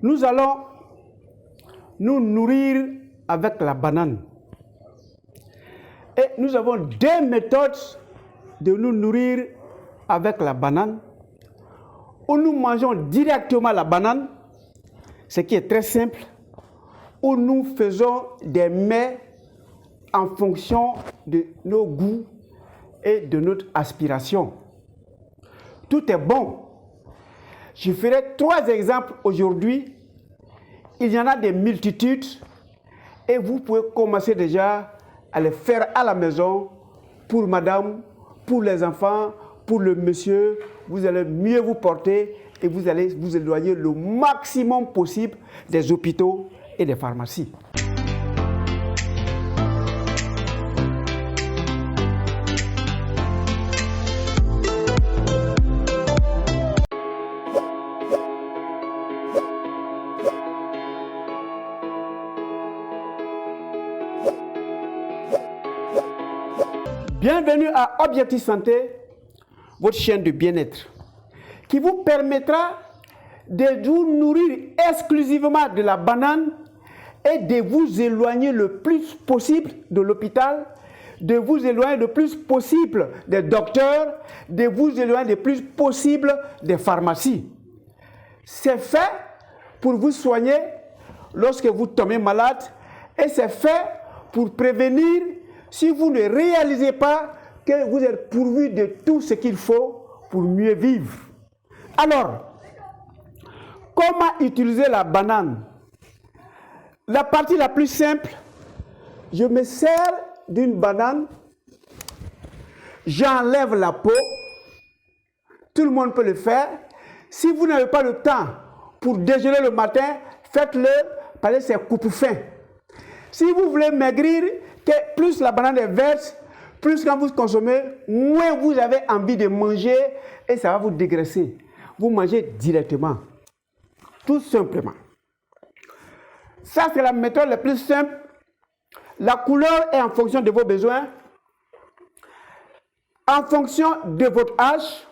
Nous allons nous nourrir avec la banane. Et nous avons deux méthodes de nous nourrir avec la banane. Ou nous mangeons directement la banane, ce qui est très simple, ou nous faisons des mets en fonction de nos goûts et de notre aspiration. Tout est bon. Je ferai 3 exemples aujourd'hui. Il y en a des multitudes et vous pouvez commencer déjà à les faire à la maison pour madame, pour les enfants, pour le monsieur. Vous allez mieux vous porter et vous allez vous éloigner le maximum possible des hôpitaux et des pharmacies. Bienvenue à Objectif Santé, votre chaîne de bien-être, qui vous permettra de vous nourrir exclusivement de la banane et de vous éloigner le plus possible de l'hôpital, de vous éloigner le plus possible des docteurs, de vous éloigner le plus possible des pharmacies. C'est fait pour vous soigner lorsque vous tombez malade et c'est fait pour prévenir si vous ne réalisez pas que vous êtes pourvu de tout ce qu'il faut pour mieux vivre. Alors, comment utiliser la banane? La partie la plus simple, je me sers d'une banane, j'enlève la peau, tout le monde peut le faire. Si vous n'avez pas le temps pour déjeuner le matin, faites-le parce que c'est coupe-faim. Si vous voulez maigrir, que plus la banane est verte, plus quand vous consommez, moins vous avez envie de manger et ça va vous dégraisser. Vous mangez directement, tout simplement. Ça, c'est la méthode la plus simple. La couleur est en fonction de vos besoins, en fonction de votre âge,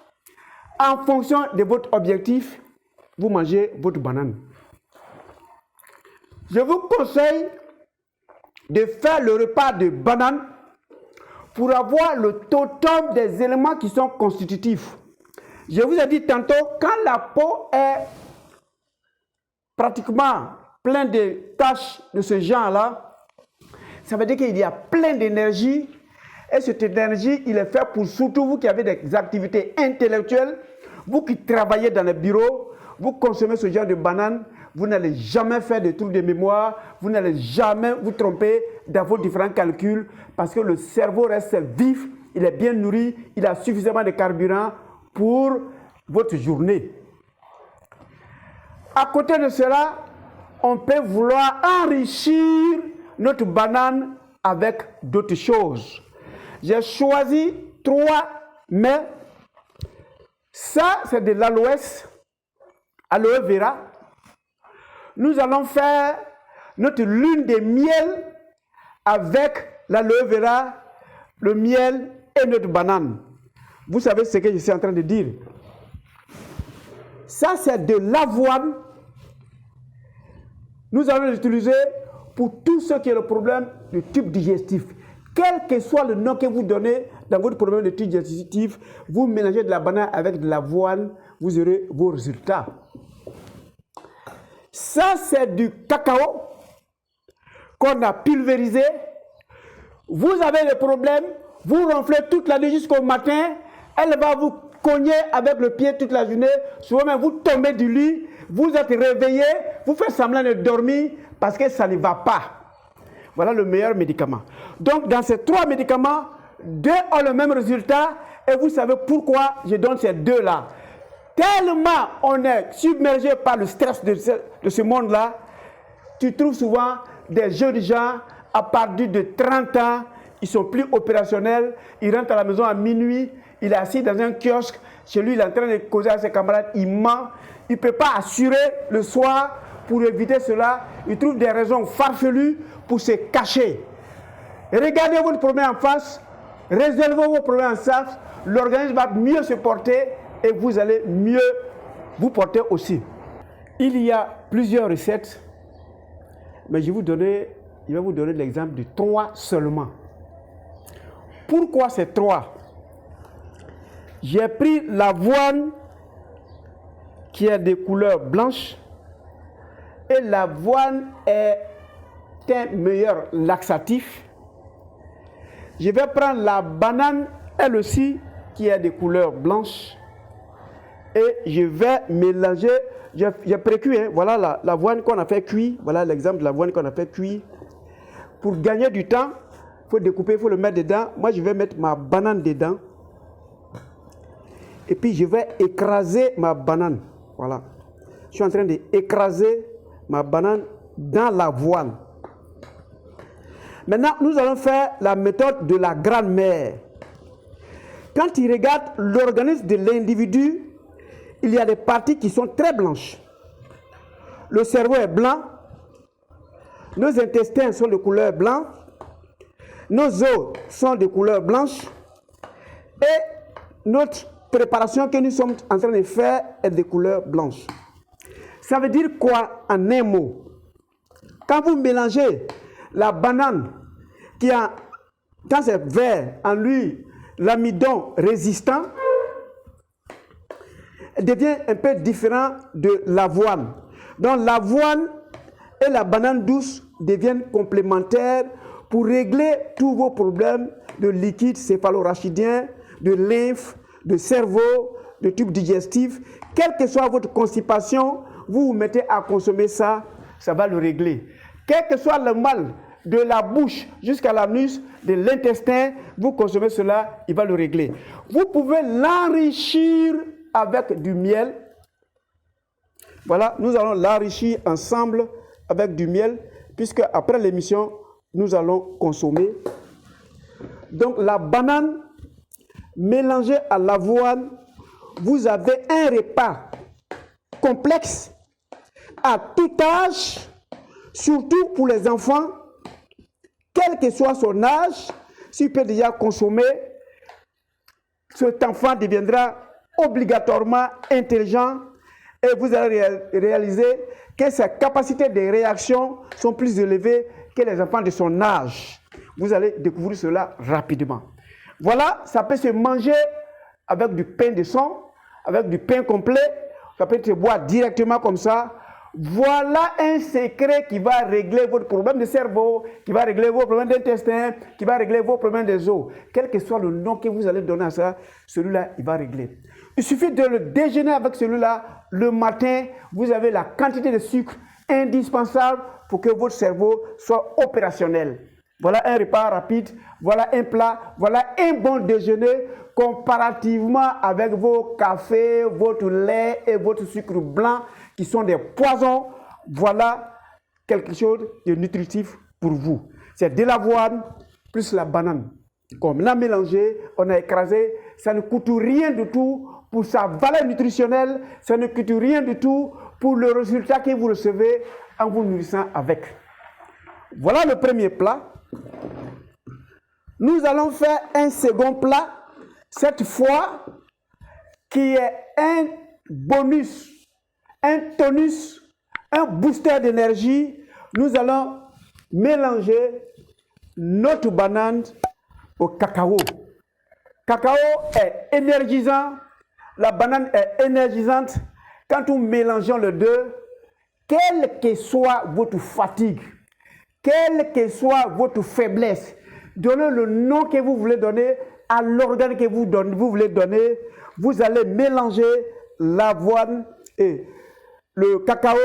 en fonction de votre objectif, vous mangez votre banane. Je vous conseille de faire le repas de banane pour avoir le total des éléments qui sont constitutifs. Je vous ai dit tantôt, quand la peau est pratiquement pleine de taches de ce genre-là, ça veut dire qu'il y a plein d'énergie et cette énergie, il est fait pour surtout vous qui avez des activités intellectuelles, vous qui travaillez dans les bureaux, vous consommez ce genre de banane, vous n'allez jamais faire de trous de mémoire, vous n'allez jamais vous tromper dans vos différents calculs parce que le cerveau reste vif, il est bien nourri, il a suffisamment de carburant pour votre journée. À côté de cela, on peut vouloir enrichir notre banane avec d'autres choses. J'ai choisi 3 mets. Ça, c'est de l'aloès, aloe vera. Nous allons faire notre lune de miel avec l'aloe vera, le miel et notre banane. Vous savez ce que je suis en train de dire. Ça, c'est de l'avoine. Nous allons l'utiliser pour tout ce qui est le problème du tube digestif. Quel que soit le nom que vous donnez dans votre problème de tube digestif, vous mélangez de la banane avec de l'avoine, vous aurez vos résultats. Ça, c'est du cacao qu'on a pulvérisé. Vous avez le problème, vous ronflez toute la nuit jusqu'au matin, elle va vous cogner avec le pied toute la journée. Souvent même, vous tombez du lit, vous êtes réveillé, vous faites semblant de dormir parce que ça ne va pas. Voilà le meilleur médicament. Donc, dans ces 3 médicaments, 2 ont le même résultat et vous savez pourquoi je donne ces 2-là. Tellement on est submergé par le stress de ce monde-là, tu trouves souvent des jeunes gens à partir de 30 ans, ils sont plus opérationnels, ils rentrent à la maison à minuit, il est assis dans un kiosque, chez lui il est en train de causer avec ses camarades, il ment, il ne peut pas assurer le soir pour éviter cela, il trouve des raisons farfelues pour se cacher. Regardez votre problème en face, résolvez vos problèmes en face, l'organisme va mieux se porter et vous allez mieux vous porter aussi. Il y a plusieurs recettes, mais je vais vous donner l'exemple de 3 seulement. Pourquoi ces 3? J'ai pris l'avoine qui est de couleur blanche et l'avoine est un meilleur laxatif. Je vais prendre la banane, elle aussi, qui est de couleur blanche. Et je vais mélanger, j'ai précuit, hein, voilà l'avoine qu'on a fait cuire. Voilà l'exemple de l'avoine qu'on a fait cuire. Pour gagner du temps, il faut découper, il faut le mettre dedans. Moi, je vais mettre ma banane dedans. Et puis, je vais écraser ma banane. Voilà. Je suis en train d'écraser ma banane dans l'avoine. Maintenant, nous allons faire la méthode de la grand-mère. Quand il regarde l'organisme de l'individu, il y a des parties qui sont très blanches. Le cerveau est blanc, nos intestins sont de couleur blanche, nos os sont de couleur blanche et notre préparation que nous sommes en train de faire est de couleur blanche. Ça veut dire quoi en un mot? Quand vous mélangez la banane qui a, quand c'est vert, en lui, l'amidon résistant, devient un peu différent de l'avoine. Donc l'avoine et la banane douce deviennent complémentaires pour régler tous vos problèmes de liquide céphalorachidien, de lymphe, de cerveau, de tube digestif. Quelle que soit votre constipation, vous vous mettez à consommer ça, ça va le régler. Quel que soit le mal de la bouche jusqu'à l'anus, de l'intestin, vous consommez cela, il va le régler. Vous pouvez l'enrichir avec du miel. Voilà, nous allons l'enrichir ensemble avec du miel, puisque après l'émission, nous allons consommer. Donc la banane mélangée à l'avoine, vous avez un repas complexe à tout âge, surtout pour les enfants, quel que soit son âge. S'il peut déjà consommer, cet enfant deviendra obligatoirement intelligent et vous allez réaliser que ses capacités de réaction sont plus élevées que les enfants de son âge. Vous allez découvrir cela rapidement. Voilà, ça peut se manger avec du pain de sang, avec du pain complet, ça peut se boire directement comme ça. Voilà un secret qui va régler votre problème de cerveau, qui va régler vos problèmes d'intestin, qui va régler vos problèmes des os. Quel que soit le nom que vous allez donner à ça, celui-là, il va régler. Il suffit de le déjeuner avec celui-là le matin. Vous avez la quantité de sucre indispensable pour que votre cerveau soit opérationnel. Voilà un repas rapide, voilà un plat, voilà un bon déjeuner comparativement avec vos cafés, votre lait et votre sucre blanc qui sont des poisons. Voilà quelque chose de nutritif pour vous. C'est de l'avoine plus la banane. Comme on a mélangé, on a écrasé, ça ne coûte rien du tout pour sa valeur nutritionnelle, ça ne coûte rien du tout pour le résultat que vous recevez en vous nourrissant avec. Voilà le premier plat. Nous allons faire un second plat, cette fois, qui est un bonus, un tonus, un booster d'énergie. Nous allons mélanger notre banane au cacao. Cacao est énergisant, la banane est énergisante. Quand nous mélangeons les deux, quelle que soit votre fatigue, quelle que soit votre faiblesse, donnez le nom que vous voulez donner à l'organe que vous voulez donner. Vous allez mélanger l'avoine et le cacao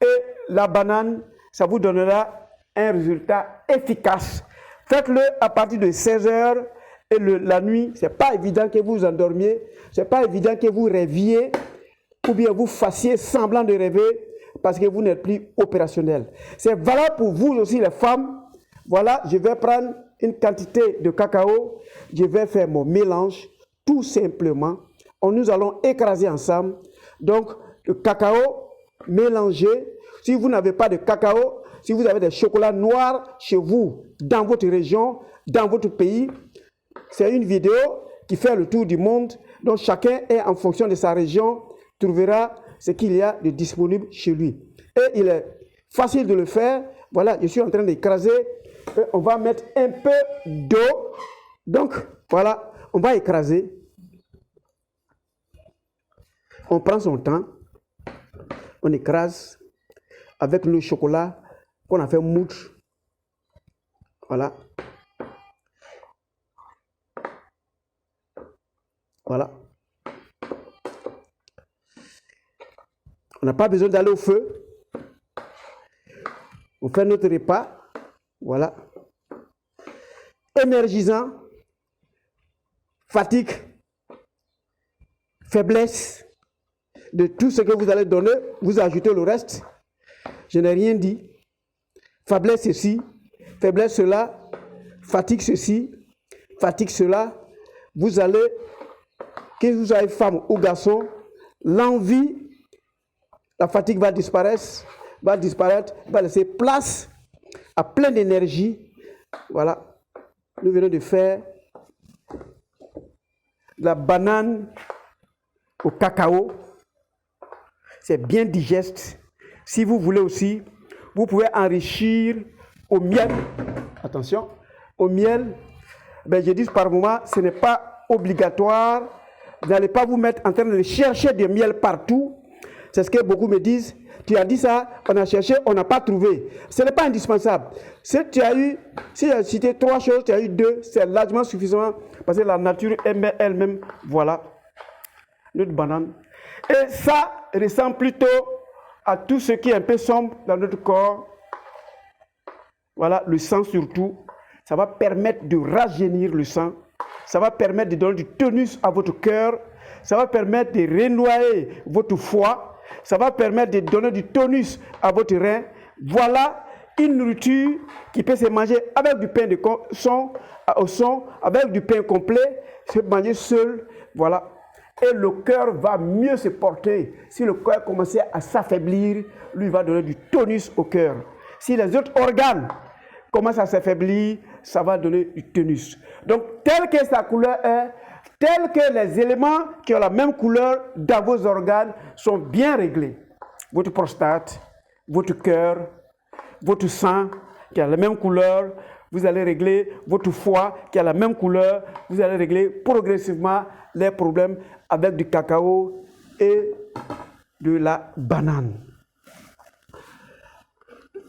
et la banane. Ça vous donnera un résultat efficace. Faites-le à partir de 16 heures et la nuit. Ce n'est pas évident que vous endormiez. Ce n'est pas évident que vous rêviez ou bien vous fassiez semblant de rêver parce que vous n'êtes plus opérationnel. C'est valable pour vous aussi les femmes. Voilà, je vais prendre une quantité de cacao. Je vais faire mon mélange tout simplement. Nous allons écraser ensemble. Donc, le cacao mélangé. Si vous n'avez pas de cacao, si vous avez des chocolats noirs chez vous, dans votre région, dans votre pays, c'est une vidéo qui fait le tour du monde. Donc chacun est en fonction de sa région, trouvera ce qu'il y a de disponible chez lui. Et il est facile de le faire. Voilà, je suis en train d'écraser. On va mettre un peu d'eau. Donc, voilà, on va écraser. On prend son temps. On écrase avec le chocolat qu'on a fait moudre. Voilà. Voilà. On n'a pas besoin d'aller au feu. On fait notre repas. Voilà. Énergisant. Fatigue. Faiblesse. De tout ce que vous allez donner, vous ajoutez le reste. Je n'ai rien dit. Faiblesse ceci. Faiblesse cela. Fatigue ceci. Fatigue cela. Vous allez, que vous soyez femme ou garçon, l'envie, la fatigue va disparaître, va laisser place à plein d'énergie. Voilà. Nous venons de faire de la banane au cacao. C'est bien digeste. Si vous voulez aussi, vous pouvez enrichir au miel. Attention, au miel. Ben, je dis par moment, ce n'est pas obligatoire. Vous n'allez pas vous mettre en train de chercher du miel partout. C'est ce que beaucoup me disent. Tu as dit ça, on a cherché, on n'a pas trouvé. Ce n'est pas indispensable. Si tu as cité 3 choses, tu as eu 2, c'est largement suffisant parce que la nature aime elle-même. Voilà, notre banane. Et ça ressemble plutôt à tout ce qui est un peu sombre dans notre corps. Voilà, le sang surtout. Ça va permettre de rajeunir le sang. Ça va permettre de donner du tonus à votre cœur. Ça va permettre de renouer votre foie. Ça va permettre de donner du tonus à votre rein. Voilà une nourriture qui peut se manger avec du pain au son, avec du pain complet, se manger seul. Voilà. Et le cœur va mieux se porter. Si le cœur commençait à s'affaiblir, lui va donner du tonus au cœur. Si les autres organes commencent à s'affaiblir, ça va donner du tonus. Donc, telle que sa couleur est, tel que les éléments qui ont la même couleur dans vos organes sont bien réglés. Votre prostate, votre cœur, votre sang qui a la même couleur, vous allez régler votre foie qui a la même couleur, vous allez régler progressivement les problèmes avec du cacao et de la banane.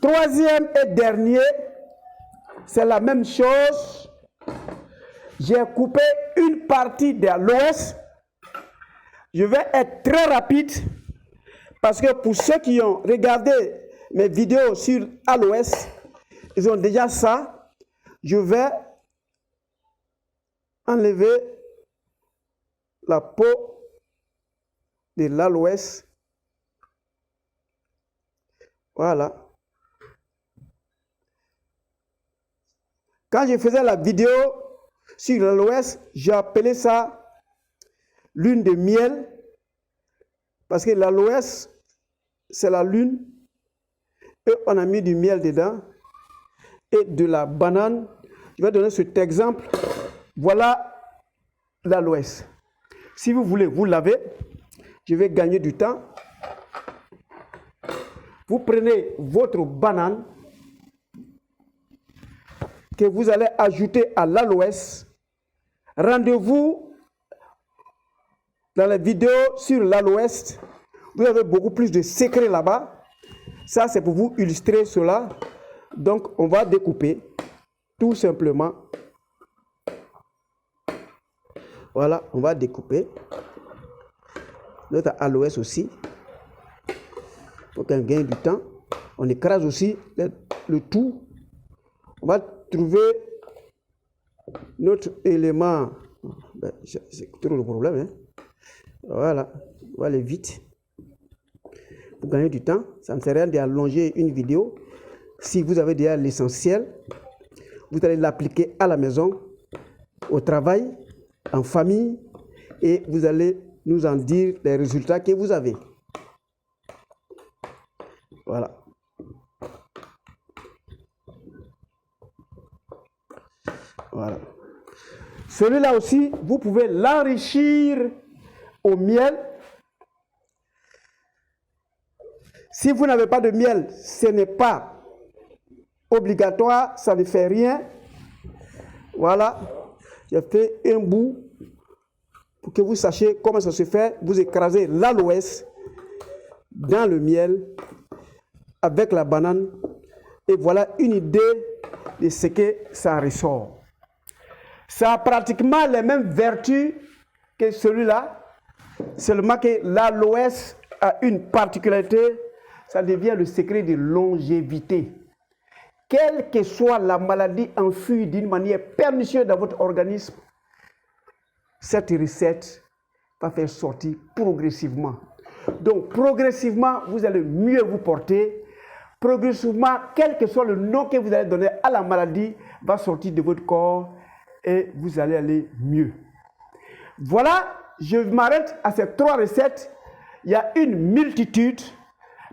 Troisième et dernier, c'est la même chose. J'ai coupé une partie de l'os. Je vais être très rapide parce que pour ceux qui ont regardé mes vidéos sur aloès, ils ont déjà ça. Je vais enlever la peau de l'aloès. Voilà. Quand je faisais la vidéo sur l'aloès, j'ai appelé ça lune de miel parce que l'aloès, c'est la lune et on a mis du miel dedans et de la banane. Je vais donner cet exemple. Voilà l'aloès. Si vous voulez vous laver, je vais gagner du temps. Vous prenez votre banane que vous allez ajouter à l'aloès. Rendez-vous dans la vidéo sur l'aloès. Vous avez beaucoup plus de secrets là-bas. Ça, c'est pour vous illustrer cela. Donc, on va découper tout simplement. Voilà, on va découper. Notre aloès aussi. Pour qu'on gagne du temps. On écrase aussi le tout. On va trouver notre élément. Ben, c'est trop le problème. Hein? Voilà, on va aller vite. Pour gagner du temps, ça ne sert à rien d'allonger une vidéo. Si vous avez déjà l'essentiel, vous allez l'appliquer à la maison, au travail, en famille, et vous allez nous en dire les résultats que vous avez. Voilà. Voilà. Celui-là aussi, vous pouvez l'enrichir au miel. Si vous n'avez pas de miel, ce n'est pas obligatoire, ça ne fait rien. Voilà, j'ai fait un bout pour que vous sachiez comment ça se fait. Vous écrasez l'aloès dans le miel avec la banane et voilà une idée de ce que ça ressort. Ça a pratiquement les mêmes vertus que celui-là, seulement que l'aloès a une particularité, ça devient le secret de longévité. Quelle que soit la maladie enfuie d'une manière pernicieuse dans votre organisme, cette recette va faire sortir progressivement. Donc, progressivement, vous allez mieux vous porter. Progressivement, quel que soit le nom que vous allez donner à la maladie, va sortir de votre corps et vous allez aller mieux. Voilà, je m'arrête à ces 3 recettes. Il y a une multitude,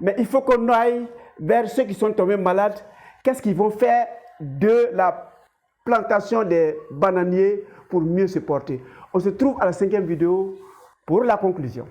mais il faut qu'on aille vers ceux qui sont tombés malades. Qu'est-ce qu'ils vont faire de la plantation des bananiers pour mieux se porter? On se trouve à la 5e vidéo pour la conclusion.